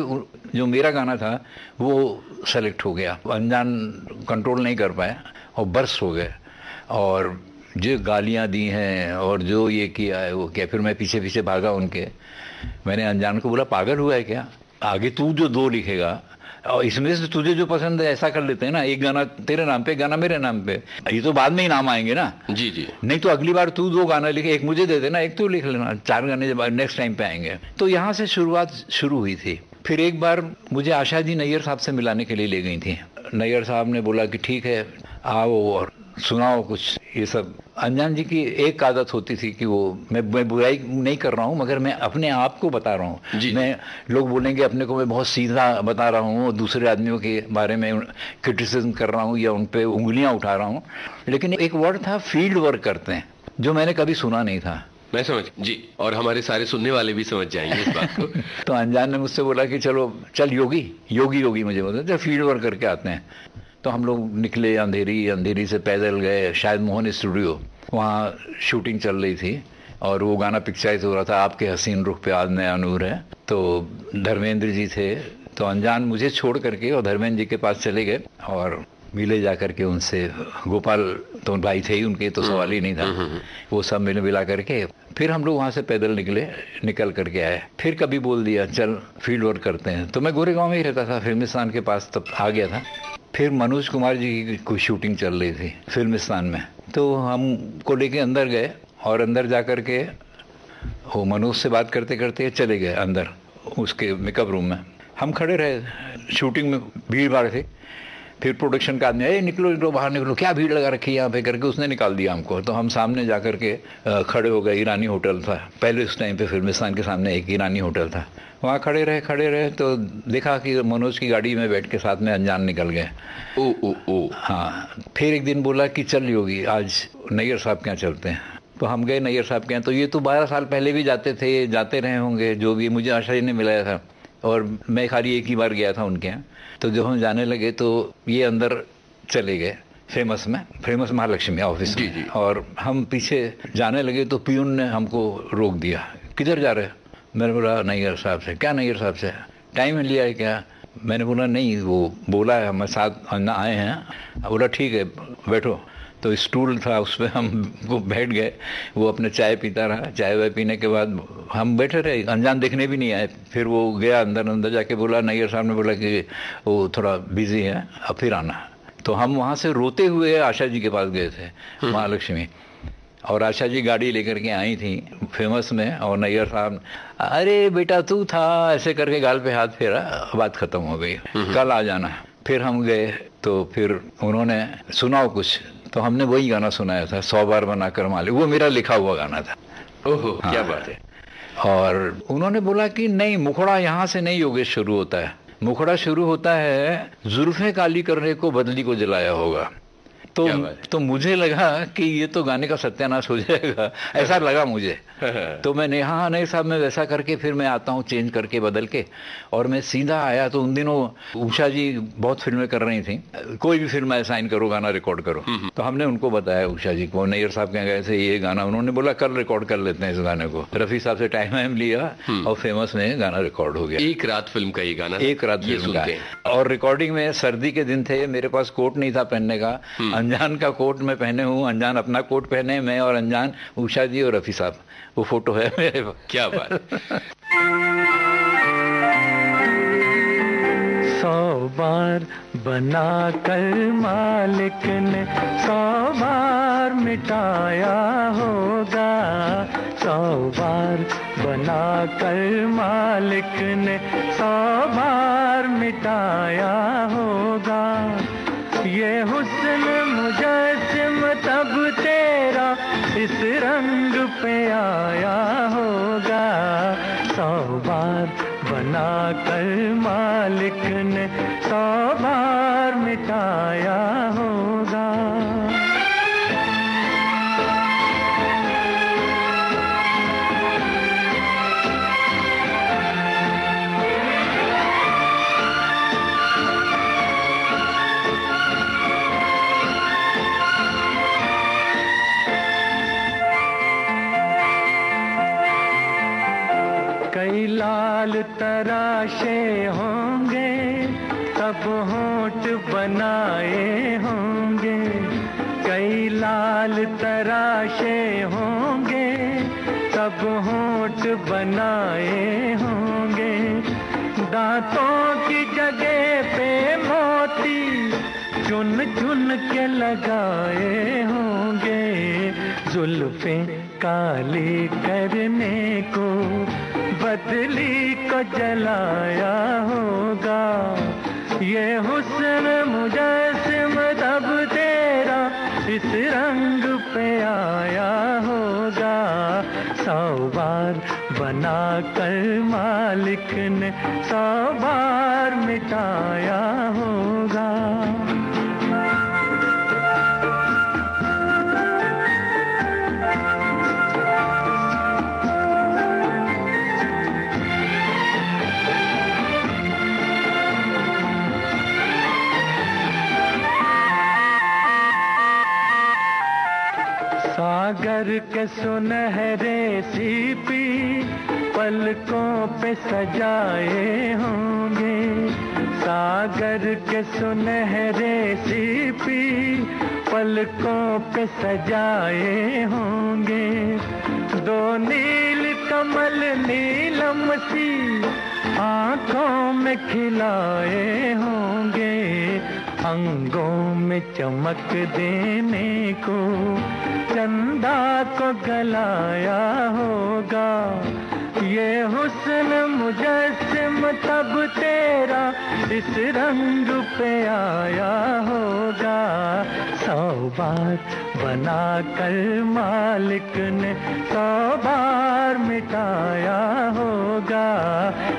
जो मेरा गाना था वो सेलेक्ट हो गया। अनजान कंट्रोल नहीं कर पाए और बर्स्ट हो गए और जो गालियां दी हैं और जो ये किया है वो क्या। फिर मैं पीछे पीछे भागा उनके, मैंने अनजान को बोला पागल हुआ है क्या, आगे तू जो 2 लिखेगा और इसमें से तुझे जो पसंद है ऐसा कर लेते हैं ना, एक गाना तेरे नाम पे, एक गाना मेरे नाम पे, ये तो बाद में ही नाम आएंगे ना। जी जी। नहीं तो अगली बार तू 2 गाना लिखे, एक मुझे दे देना, एक तू लिख लेना, 4 गाने जब नेक्स्ट टाइम पे आएंगे। तो यहाँ से शुरुआत शुरू हुई थी। फिर एक बार मुझे आशा जी नैयर साहब से मिलाने के लिए ले गई थी। नैयर साहब ने बोला कि ठीक है आओ और सुनाओ कुछ ये सब। अनजान जी की एक आदत होती थी कि वो, मैं बुराई नहीं कर रहा हूँ मगर मैं अपने आप को बता रहा हूँ। मैं, लोग बोलेंगे अपने को मैं बहुत सीधा बता रहा हूँ और दूसरे आदमियों के बारे में क्रिटिसिज्म कर रहा हूँ या उन पे उंगलियां उठा रहा हूँ। लेकिन एक वर्ड था फील्ड वर्क करते हैं, जो मैंने कभी सुना नहीं था। मैं समझ जी, और हमारे सारे सुनने वाले भी समझ जाएंगे इस बात को। तो अनजान ने मुझसे बोला कि चल योगी मुझे बोलते चल फील्ड वर्क करके आते हैं। तो हम लोग निकले, अंधेरी से पैदल गए, शायद मोहन स्टूडियो, वहाँ शूटिंग चल रही थी और वो गाना पिक्चराइज हो रहा था, आपके हसीन रुख पे आज नया नूर है। तो धर्मेंद्र जी थे, तो अनजान मुझे छोड़ करके और धर्मेंद्र जी के पास चले गए और मिले जा करके उनसे। गोपाल तो भाई थे ही उनके, तो सवाल ही नहीं था। वो सब मिला करके फिर हम लोग वहाँ से पैदल निकल करके आए। फिर कभी बोल दिया चल फील्ड वर्क करते हैं। तो मैं गोरेगांव में ही रहता था, फिल्मिस्तान के पास तब आ गया था। फिर मनोज कुमार जी की कोई शूटिंग चल रही थी फिल्मिस्तान में, तो हमको लेके अंदर गए और अंदर जा करके वो मनोज से बात करते करते चले गए अंदर उसके मेकअप रूम में। हम खड़े रहे, शूटिंग में भीड़ भाड़ थी। फिर प्रोडक्शन का आदमी, निकलो निकलो बाहर निकलो, क्या भीड़ लगा रखी है यहाँ पे करके उसने निकाल दिया हमको। तो हम सामने जा करके खड़े हो गए। ईरानी होटल था पहले, उस टाइम पे फिल्मिस्तान के सामने एक ईरानी होटल था, वहाँ खड़े रहे तो देखा कि मनोज की गाड़ी में बैठ के साथ में अनजान निकल गए। ओ हाँ। फिर एक दिन बोला कि चल योगी आज नैयर साहब के यहाँ चलते हैं। तो हम गए नैयर साहब के यहाँ। तो ये तो 12 साल पहले भी जाते रहे होंगे, जो भी मुझे आशा जी ने मिलाया था, और मैं खाली एक ही बार गया था उनके यहाँ। तो जब हम जाने लगे तो ये अंदर चले गए फेमस महालक्ष्मी ऑफिस में, और हम पीछे जाने लगे तो पियून ने हमको रोक दिया, किधर जा रहे? मैंने बोला नैयर साहब से। क्या नैयर साहब से? टाइम लिया है क्या? मैंने बोला नहीं, वो बोला है हम साथ आए हैं। बोला ठीक है बैठो। तो स्टूल था उस पर हम वो बैठ गए। वो अपने चाय पीता रहा। चाय वाय पीने के बाद हम बैठे रहे, अनजान देखने भी नहीं आए। फिर वो गया अंदर जाके बोला, नैयर साहब ने बोला कि वो थोड़ा बिजी है, अब फिर आना। तो हम वहाँ से रोते हुए आशा जी के पास गए थे महालक्ष्मी, और आशा जी गाड़ी लेकर के आई थी फेमस में, और नैयर साहब अरे बेटा तू था, ऐसे करके गाल पे हाथ फेरा, बात खत्म हो गई, कल आ जाना। फिर हम गए तो फिर उन्होंने सुनाओ कुछ, तो हमने वही गाना सुनाया था, 100 बार बनाकर मालिक। वो मेरा लिखा हुआ गाना था। ओहो हाँ। क्या बात है। और उन्होंने बोला कि नहीं, मुखड़ा यहाँ से नहीं योगेश शुरू होता है, मुखड़ा शुरू होता है जुल्फे काली करने को बदली को जलाया होगा। तो मुझे लगा कि ये तो गाने का सत्यानाश हो जाएगा, ऐसा लगा मुझे। तो मैंने हाँ नहीं साहब, मैं वैसा करके फिर मैं आता हूँ चेंज करके बदल के, और मैं सीधा आया। तो उन दिनों उषा जी बहुत फिल्में कर रही थी, कोई भी फिल्म है साइन करो, गाना रिकॉर्ड करो। तो हमने उनको बताया उषा जी को, नैयर साहब के गए थे ये गाना, उन्होंने बोला कल रिकॉर्ड कर लेते हैं इस गाने को। रफी साहब से टाइम लिया और फेमस में गाना रिकॉर्ड हो गया। एक रात फिल्म का ये गाना, एक रात फिल्म का। और रिकॉर्डिंग में सर्दी के दिन थे, मेरे पास कोट नहीं था पहनने का, अनजान का कोट मैं पहने हूँ, अनजान अपना कोट पहने, मैं और अनजान, उषा जी और रफी साहब। वो फोटो है मेरे पास। क्या बात। 100 बार बना कर मालिक ने 100 बार मिटाया होगा, 100 बार बना कर मालिक ने 100 बार मिटाया होगा। ये हुस्न मुजस्सिम तब तेरा इस रंग पे आया होगा, 100 बार बना कर मालिक ने 100 बार मिटाया होगा। कई लाल तराशे होंगे तब होंठ बनाए होंगे, कई लाल तराशे होंगे तब होंठ बनाए होंगे। दांतों की जगह पे मोती चुन चुन के लगाए होंगे, जुल्फें काली करने को बदली को जलाया होगा। ये हुस्न मुजस्सिम तब तेरा इस रंग पे आया होगा, 100 बार बना कर मालिक ने 100 बार मिटाया होगा। सागर के सुनहरे सीपी पलकों पे सजाए होंगे, सागर के सुनहरे सीपी पलकों पे सजाए होंगे। दो नील कमल नीलम सी आंखों में खिलाए होंगे, अंगों में चमक देने को चंदा को गलाया होगा। ये हुस्न मुजस्सिम तब तेरा इस रंग पे आया होगा। 100 बार बना कर मालिक ने 100 बार मिटाया होगा।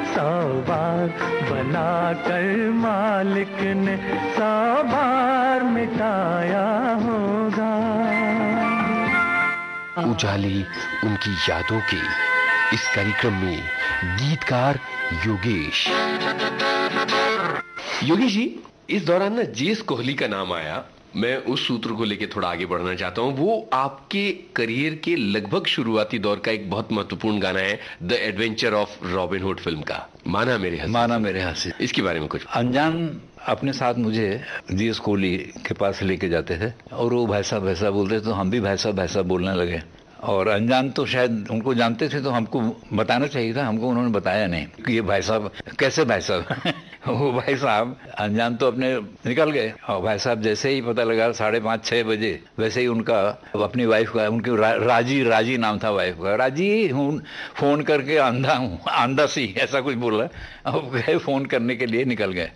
100 बार बना कर मालिक ने 100 बार मिटाया होगा। उजाले उनकी यादों के इस कार्यक्रम में गीतकार योगेश जी, इस दौरान ना जीएस कोहली का नाम आया। मैं उस सूत्र को लेके थोड़ा आगे बढ़ना चाहता हूँ। वो आपके करियर के लगभग शुरुआती दौर का एक बहुत महत्वपूर्ण गाना है, the adventure of robin hood film का, माना मेरे हंसी। इसके बारे में कुछ। अनजान अपने साथ मुझे जीएस कोहली के पास लेके जाते थे और वो भाई साहब बोलते थे, तो हम भी भाई साहब बोलने लगे। और अनजान तो शायद उनको जानते थे, तो हमको बताना चाहिए था, हमको उन्होंने बताया नहीं कि ये भाई साहब कैसे भाई साहब। वो भाई साहब अनजान तो अपने निकल गए, और भाई साहब जैसे ही पता लगा 5:30-6 बजे, वैसे ही उनका अपनी वाइफ का, उनकी राजी नाम था वाइफ का, राजी फोन करके आंधा सी ऐसा कुछ बोला, अब गए फोन करने के लिए निकल गए।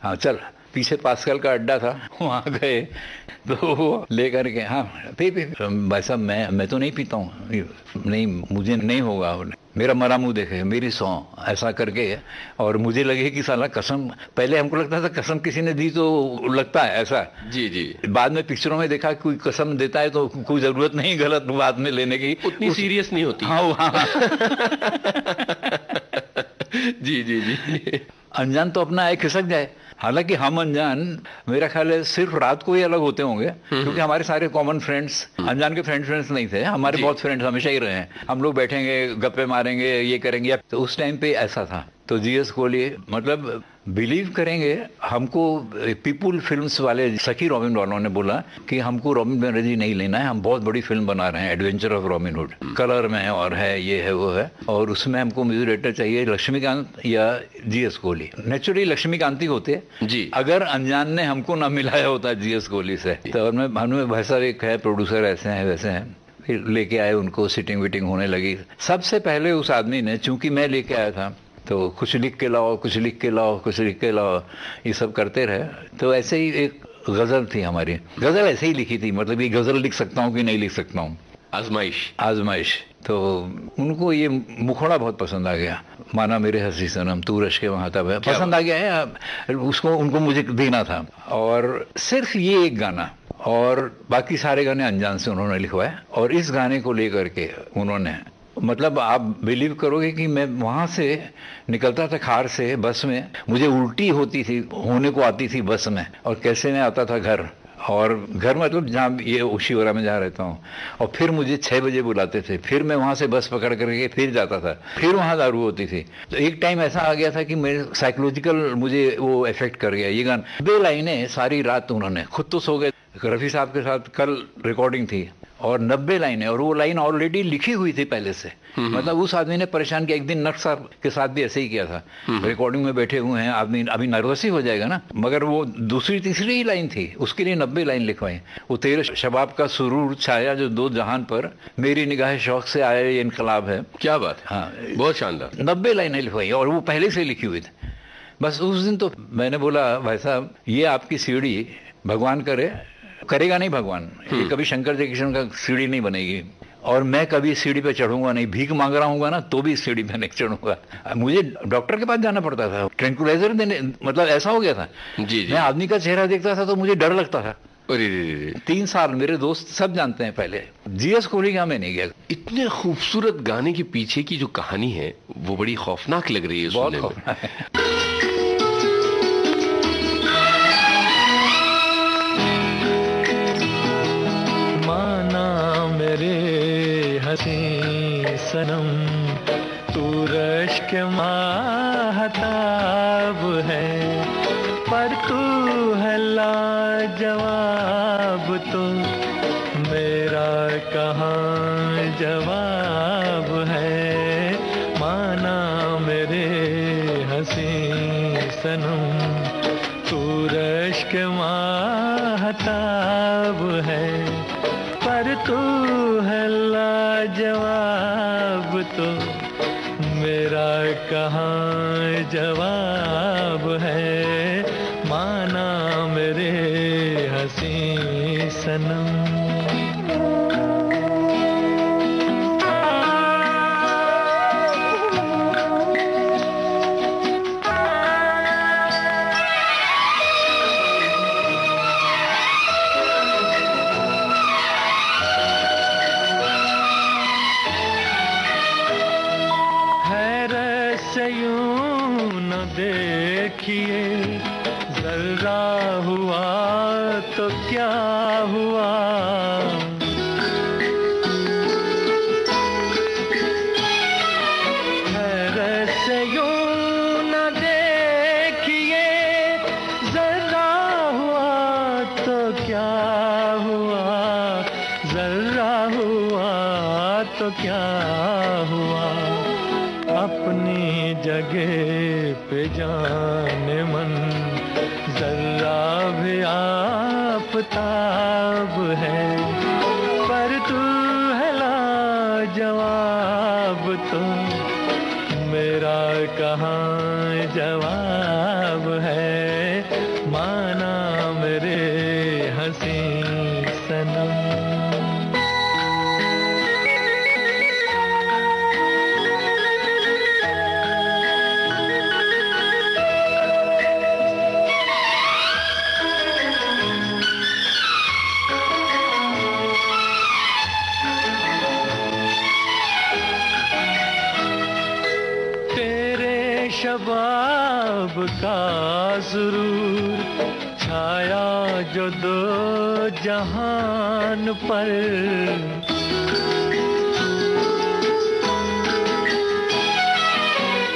हाँ चल, पीछे पास्कल का अड्डा था, वहाँ गए तो लेकर के, हाँ भाई साहब मैं तो नहीं पीता हूँ, नहीं मुझे नहीं होगा, मेरा मरा मुंह देखे, मेरी सौ, ऐसा करके। और मुझे लगे कि साला कसम, पहले हमको लगता था कसम किसी ने दी तो लगता है ऐसा। जी। बाद में पिक्चरों में देखा कोई कसम देता है तो कोई जरूरत नहीं गलत बात में लेने की, उतनी सीरियस नहीं होती। हाँ। जी। अनजान तो अपना एक खिसक जाए। हालांकि हम अनजान मेरा ख्याल है सिर्फ रात को ही अलग होते होंगे, क्योंकि हमारे सारे कॉमन फ्रेंड्स, अनजान के फ्रेंड्स नहीं थे, हमारे बहुत फ्रेंड्स हमेशा ही रहे हैं। हम लोग बैठेंगे, गप्पे मारेंगे, ये करेंगे। तो उस टाइम पे ऐसा था। तो जीएस कोहली, मतलब बिलीव करेंगे, हमको पीपुल फिल्म्स वाले सखी रॉबिन वालों ने बोला कि हमको रॉबिन बनर्जी नहीं लेना है, हम बहुत बड़ी फिल्म बना रहे हैं, adventure of robin hood, colour में है और है, ये है वो है, और उसमें हमको म्यूजिक डायरेक्टर चाहिए लक्ष्मीकांत या जीएस कोहली। नेचुरली लक्ष्मीकांत ही होते जी, अगर अनजान ने हमको ना मिलाया होता जीएस कोहली से। तो हमने भाई साहब एक है प्रोड्यूसर, ऐसे हैं वैसे हैं, फिर लेके आए उनको, सिटिंग विटिंग होने लगी। सबसे पहले उस आदमी ने, चूंकि मैं लेके आया था, तो कुछ लिख के लाओ, ये सब करते रहे। तो ऐसे ही एक गजल थी हमारी, गजल ऐसे ही लिखी थी, मतलब ये गजल लिख सकता हूँ कि नहीं लिख सकता हूँ, आजमाइश। तो उनको ये मुखड़ा बहुत पसंद आ गया, माना मेरे हंसी सनम तू रश के महातब है, पसंद आ गया है उसको, उनको मुझे देना था। और सिर्फ ये एक गाना, और बाकी सारे गाने अनजान से उन्होंने लिखवाए। और इस गाने को लेकर के उन्होंने, मतलब आप बिलीव करोगे कि मैं वहां से निकलता था खार से बस में, मुझे उल्टी होने को आती थी बस में, और कैसे मैं आता था घर, और घर मतलब जहाँ ये ओशीवरा में जहाँ रहता हूँ, और फिर मुझे 6 बजे बुलाते थे, फिर मैं वहाँ से बस पकड़ करके फिर जाता था, फिर वहाँ दारू होती थी। तो एक टाइम ऐसा आ गया था कि मेरे साइकोलॉजिकल मुझे वो इफेक्ट कर गया ये गाना। 2 लाइनें सारी रात उन्होंने, खुद तो सो गए, रफी साहब के साथ कल रिकॉर्डिंग थी, और 90 लाइनें, और वो लाइन ऑलरेडी लिखी हुई थी पहले से। मतलब उस आदमी ने परेशान किया। एक दिन नट साहब के साथ भी ऐसे ही किया था, रिकॉर्डिंग में बैठे हुए हैं, आदमी अभी नर्वस ही हो जाएगा ना, मगर वो दूसरी तीसरी ही लाइन थी, उसके लिए 90 लाइन लिखवाई। वो तेरे शबाब का सुरूर छाया जो 2 जहान पर, मेरी निगाह शौक से आया ये इनकलाब है। क्या बात, हाँ बहुत शानदार। 90 लाइनें लिखवाई, और वो पहले से लिखी हुई थी। बस उस दिन तो मैंने बोला, भाई साहब ये आपकी सीढ़ी भगवान करेगा नहीं भगवान, ये कभी शंकर जयकिशन का सीढ़ी नहीं बनेगी, और मैं कभी सीढ़ी पे चढ़ूंगा नहीं, भीख मांग रहा हूँ ना तो भी सीढ़ी पे नहीं चढ़ूंगा। मुझे डॉक्टर के पास जाना पड़ता था, ट्रैंकुलाइजर देने, मतलब ऐसा हो गया था। जी। मैं आदमी का चेहरा देखता था तो मुझे डर लगता था। 3 साल मेरे दोस्त सब जानते हैं पहले, जीएस कोहली का मैं नहीं गया। इतने खूबसूरत गाने के पीछे की जो कहानी है वो बड़ी खौफनाक लग रही है, बहुत खौफनाक है। हसी सनम तू रश्क महताब है, पर तू है लाजवाब, तो मेरा कहाँ जवाब है। माना मेरे हसी सनम तू रश्क महताब है, पर तू है लाजवाब, तो मेरा कहाँ जवाब है, माना मेरे हंसी सनम। देखिए जरा हुआ तो क्या हुआ, हैरत से यूं न देखिए जरा हुआ तो क्या हुआ, जरा हुआ तो क्या हुआ, अपनी जगह पे जाने मन जरा भी आफताब है, पर तू है लाजवाब तो मेरा कहाँ जवाब है, माना मेरे हंसी सनम। शबाब का सुरूर छाया जो दो जहान पर,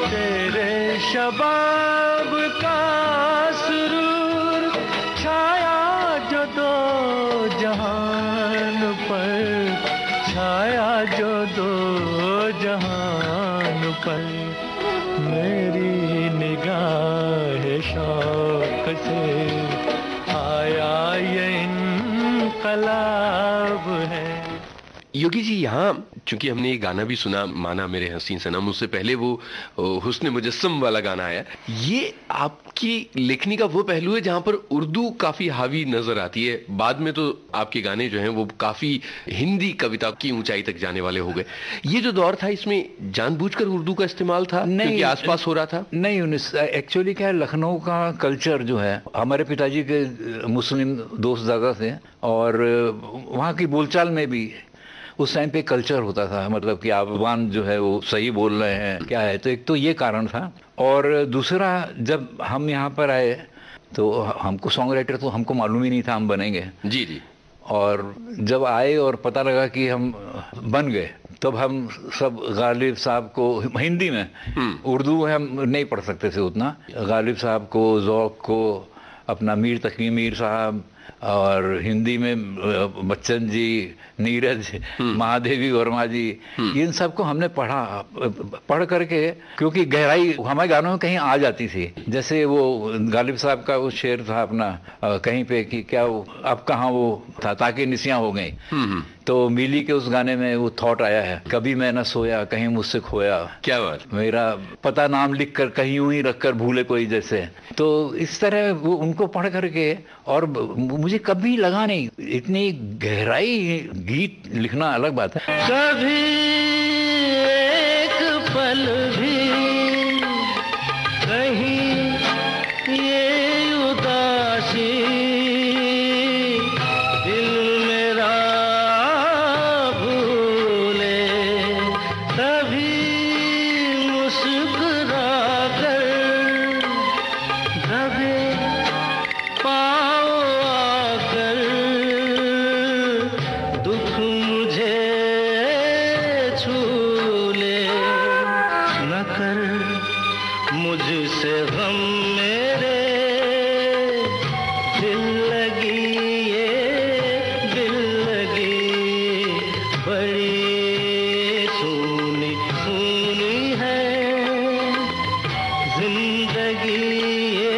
तेरे शबाब का सुरूर छाया जो दो जहान पर, छाया जो दो जहान पर, मेरी निगाह शौक से आया ये इनकलाब है। योगी जी, यहाँ चूंकि हमने ये गाना भी सुना, माना मेरे हसीन सनम, उससे पहले वो हुस्न मुजस्सम वाला गाना आया। ये आपकी लेखनी का वो पहलू है जहाँ पर उर्दू काफी हावी नजर आती है। बाद में तो आपके गाने जो हैं वो काफी हिंदी कविता की ऊंचाई तक जाने वाले हो गए। ये जो दौर था, इसमें जानबूझकर उर्दू का इस्तेमाल था क्योंकि आसपास हो रहा था? नहीं, एक्चुअली क्या है, लखनऊ का कल्चर जो है, हमारे पिताजी के मुस्लिम दोस्त ज्यादा थे और वहाँ की बोलचाल में भी उस टाइम पे कल्चर होता था, मतलब कि आपवान जो है वो सही बोल रहे हैं क्या है, तो एक तो ये कारण था। और दूसरा, जब हम यहाँ पर आए तो हमको सॉन्ग राइटर तो हमको मालूम ही नहीं था हम बनेंगे। जी जी। और जब आए और पता लगा कि हम बन गए, तब हम सब गालिब साहब को हिंदी में, उर्दू हम नहीं पढ़ सकते थे उतना, गालिब साहब को, ज़ौक़ को, अपना मीर तकी मीर साहब, और हिंदी में बच्चन जी, नीरज, महादेवी वर्मा जी, इन सबको हमने पढ़ करके, क्योंकि गहराई हमारे गानों में कहीं आ जाती थी। जैसे वो गालिब साहब का वो शेर था अपना कहीं पे कि क्या वो अब कहाँ वो था, ताकि निसियां हो गई, तो मिली के उस गाने में वो थॉट आया है, कभी मैं न सोया कहीं मुझसे खोया, क्या बात, मेरा पता नाम लिख कर कहीं यूं ही रख कर भूले कोई जैसे। तो इस तरह वो उनको पढ़ करके, और मुझे कभी लगा नहीं इतनी गहराई गीत लिखना अलग बात है। कभी एक पल भी कहीं ये उदासी दिल मेरा भूले, तभी मुस्कुरा कर दबे पाओ आकर, दुख मुझे छू ले, न कर मुझसे गम मेरे, दिल लगी ये दिल लगी बड़ी सूनी सूनी है, जिंदगी ये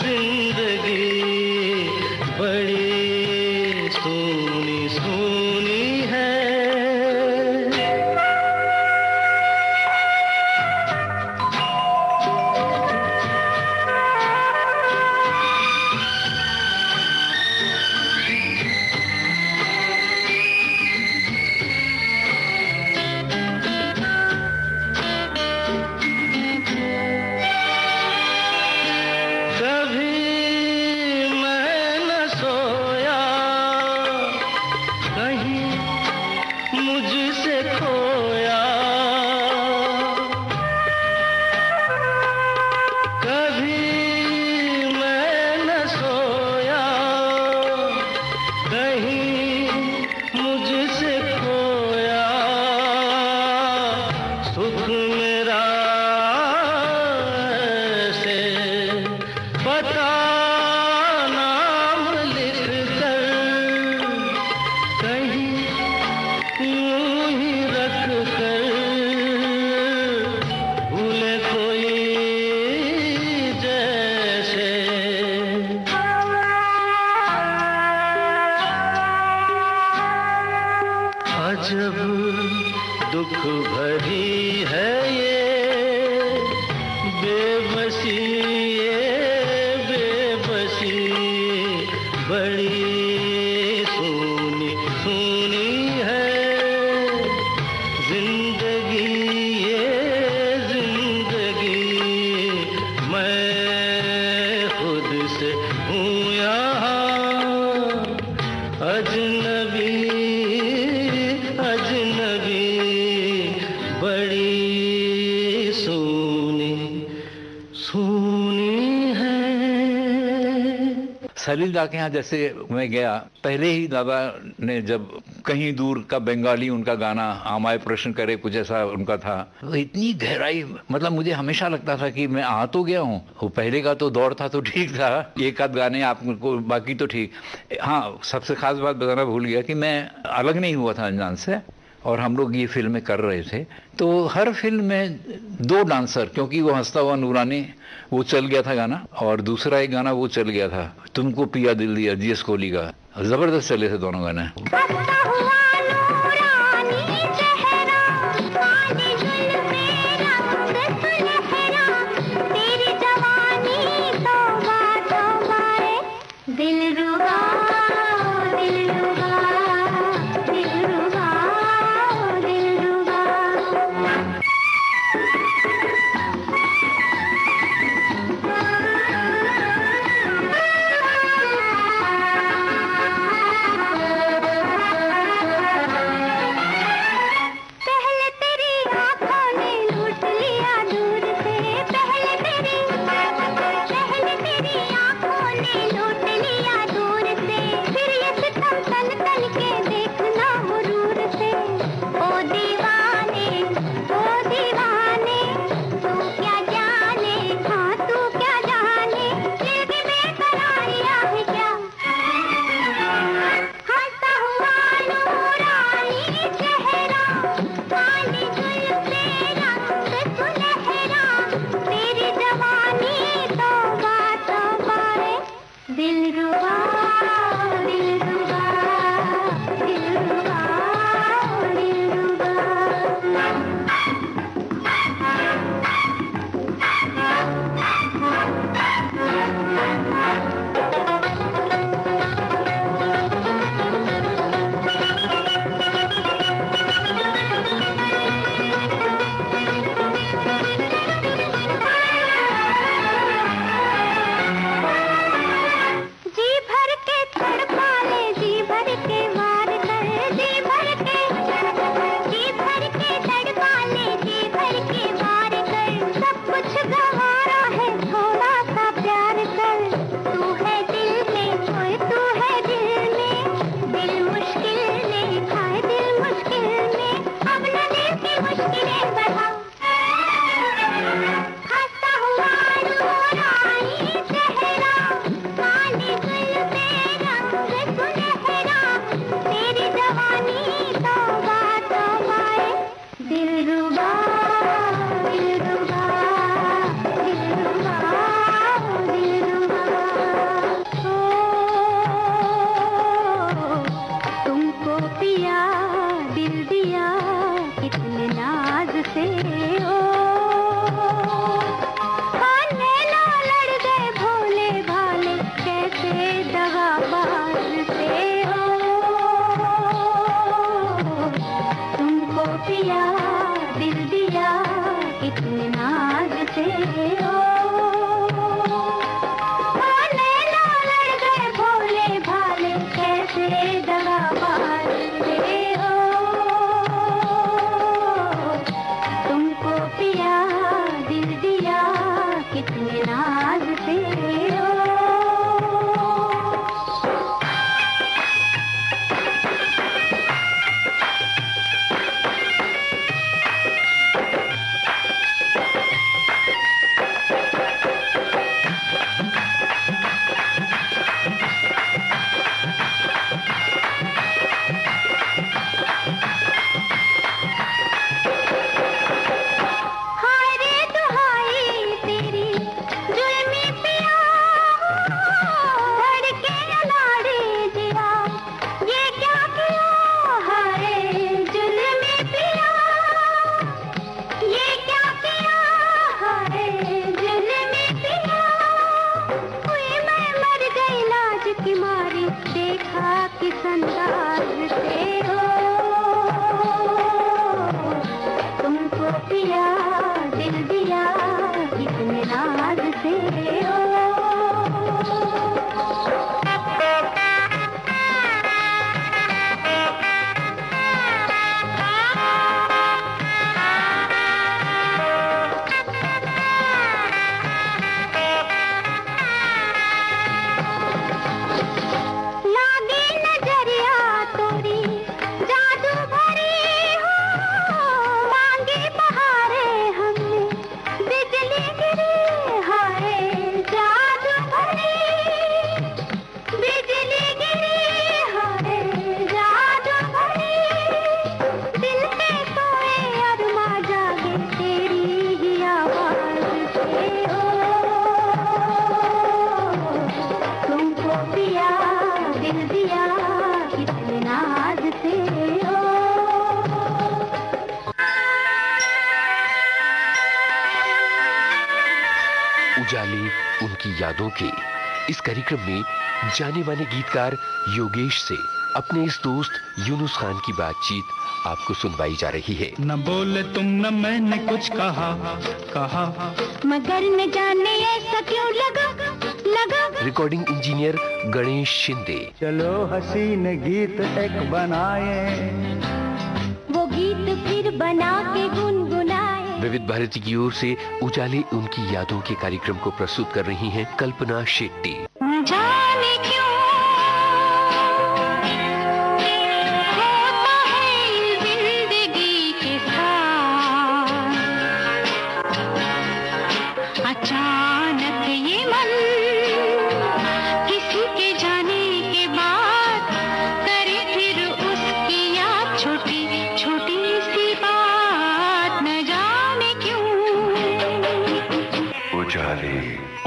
जिंदगी बड़ी सूनी सूनी है। बेबसी ये बेबसी बड़ी सोनी सोनी है जिंदगी ये जिंदगी मैं खुद से हूँ यहाँ अजनबी अजनबी बड़ी सोनी सोनी है। सलील दा के यहाँ जैसे मैं गया, पहले ही दादा ने जब कहीं दूर का बंगाली उनका गाना आमाय प्रश्न करे कुछ ऐसा उनका था, तो इतनी गहराई, मतलब मुझे हमेशा लगता था कि मैं आ तो गया हूँ, वो पहले का तो दौर था तो ठीक था, एक आध गाने आपको, बाकी तो ठीक। हाँ, सबसे खास बात बताना भूल गया कि मैं अलग नहीं हुआ था अनजान से, और हम लोग ये फिल्में कर रहे थे, तो हर फिल्म में दो डांसर, क्योंकि वो हंसता हुआ नूरानी वो चल गया था गाना, और दूसरा एक गाना वो चल गया था तुमको पिया दिल दिया जीएस कोहली का, जबरदस्त चले थे दोनों गाने। कितने नाज से ओ उजाले उनकी यादों के इस कार्यक्रम में जाने माने गीतकार योगेश से अपने इस दोस्त यूनुस खान की बातचीत आपको सुनवाई जा रही है। न बोले तुम न मैंने कुछ कहा मगर न जाने ऐसा क्यों लगा रिकॉर्डिंग इंजीनियर गणेश शिंदे। चलो हसीन गीत एक बनाए, वो गीत फिर बना के गुनगुनाए। विविध भारती की ओर से उजाले उनकी यादों के कार्यक्रम को प्रस्तुत कर रही हैं कल्पना शेट्टी। जाने क्यों होता है जिंदगी के साथ अचानक ये मन किसी के जाने के बाद करे फिर उसकी याद छोटी छोटी सी बात न जाने क्यों। उजाले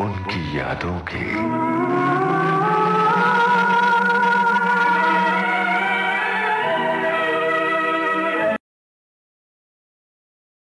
उनकी यादों के।